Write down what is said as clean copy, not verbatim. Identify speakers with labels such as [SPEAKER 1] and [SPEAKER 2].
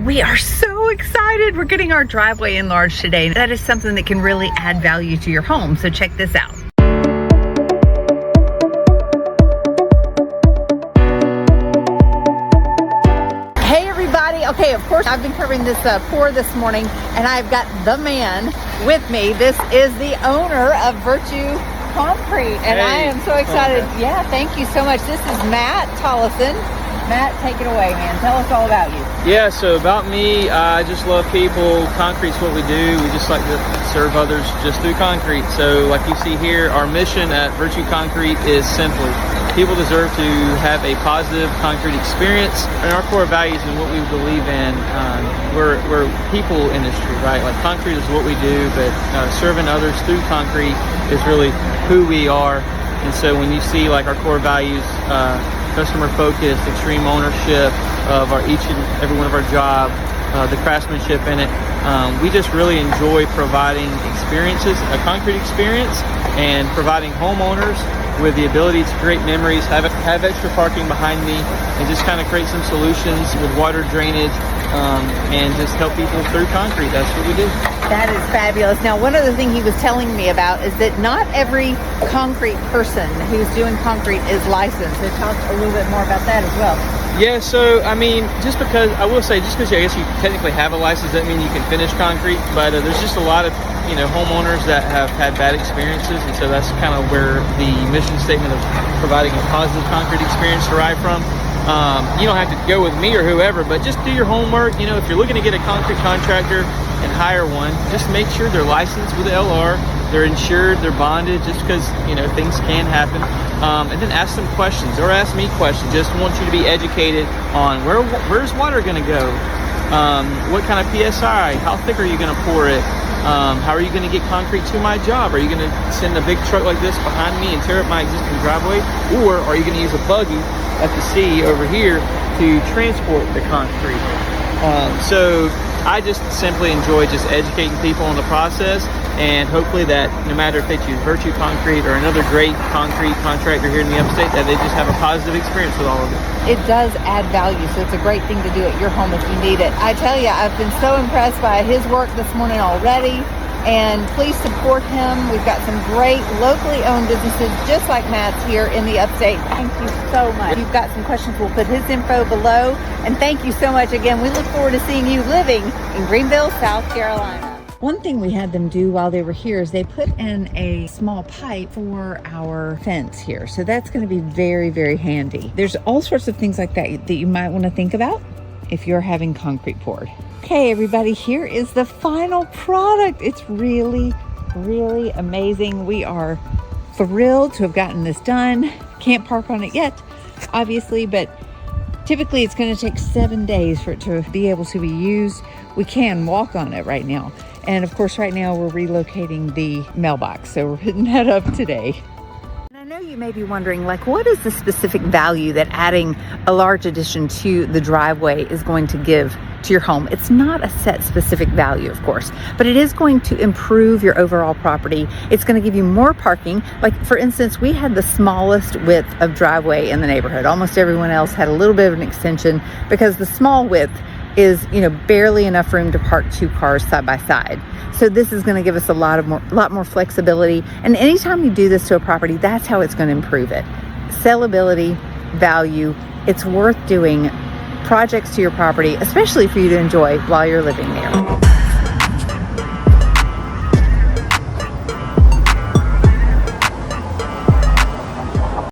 [SPEAKER 1] We are so excited. We're getting our driveway enlarged today. That is something that can really add value to your home. So check this out. Hey everybody. Okay, of course I've been covering this pour this morning, and I've got the man with me. This is the owner of Virtue Concrete, and I am so excited. Okay. Yeah, thank you so much. This is Matt Tollisson. Matt, take it away, man. Tell us all about you.
[SPEAKER 2] Yeah, so about me, I just love people. Concrete's what we do. We just like to serve others just through concrete. So like you see here, our mission at Virtue Concrete is simply, people deserve to have a positive concrete experience. And our core values and what we believe in, we're people industry, right? Like concrete is what we do, but serving others through concrete is really who we are. And so when you see like our core values, customer focused, extreme ownership of each and every one of our job, the craftsmanship in it. We just really enjoy providing experiences, a concrete experience, and providing homeowners with the ability to create memories, have extra parking behind me, and just kind of create some solutions with water drainage, and just help people through concrete. That's what we do.
[SPEAKER 1] That is fabulous. Now, one other thing he was telling me about is that not every concrete person who's doing concrete is licensed. So talk a little bit more about that as well.
[SPEAKER 2] Yeah, so I mean, just because I will say, just because I guess you technically have a license doesn't mean you can finish concrete, but there's just a lot of homeowners that have had bad experiences, and so that's kind of where the mission statement of providing a positive concrete experience derived from. You don't have to go with me or whoever, but just do your homework. If you're looking to get a concrete contractor and hire one, just make sure they're licensed with the LR, they're insured, they're bonded, just because things can happen. And then ask them questions, or ask me questions. Just want you to be educated on where's water going to go, what kind of PSI, how thick are you going to pour it, how are you going to get concrete to my job? Are you going to send a big truck like this behind me and tear up my existing driveway, or are you going to use a buggy at the sea over here to transport the concrete? So I just simply enjoy just educating people on the process, and hopefully that no matter if they choose Virtue Concrete or another great concrete contractor here in the upstate, that they just have a positive experience with all of it.
[SPEAKER 1] It does add value, so it's a great thing to do at your home if you need it. I tell you, I've been so impressed by his work this morning already, and please support him. We've got some great locally owned businesses just like Matt's here in the upstate. Thank you so much. If you've got some questions, we'll put his info below. And thank you so much again. We look forward to seeing you living in Greenville, South Carolina. One thing we had them do while they were here is they put in a small pipe for our fence here. So that's going to be very, very handy. There's all sorts of things like that you might want to think about if you're having concrete poured. Okay, everybody, here is the final product. It's really, really amazing. We are thrilled to have gotten this done. Can't park on it yet, obviously, but typically it's going to take 7 days for it to be able to be used. We can walk on it right now. And of course, right now we're relocating the mailbox. So we're putting that up today. And I know you may be wondering, like, what is the specific value that adding a large addition to the driveway is going to give to your home? It's not a set specific value, of course, but it is going to improve your overall property. It's going to give you more parking. Like, for instance, we had the smallest width of driveway in the neighborhood. Almost everyone else had a little bit of an extension because the small width is, barely enough room to park 2 cars side by side. So this is going to give us a lot more flexibility. And anytime you do this to a property, that's how it's going to improve it. Sellability, value. It's worth doing projects to your property, especially for you to enjoy while you're living there.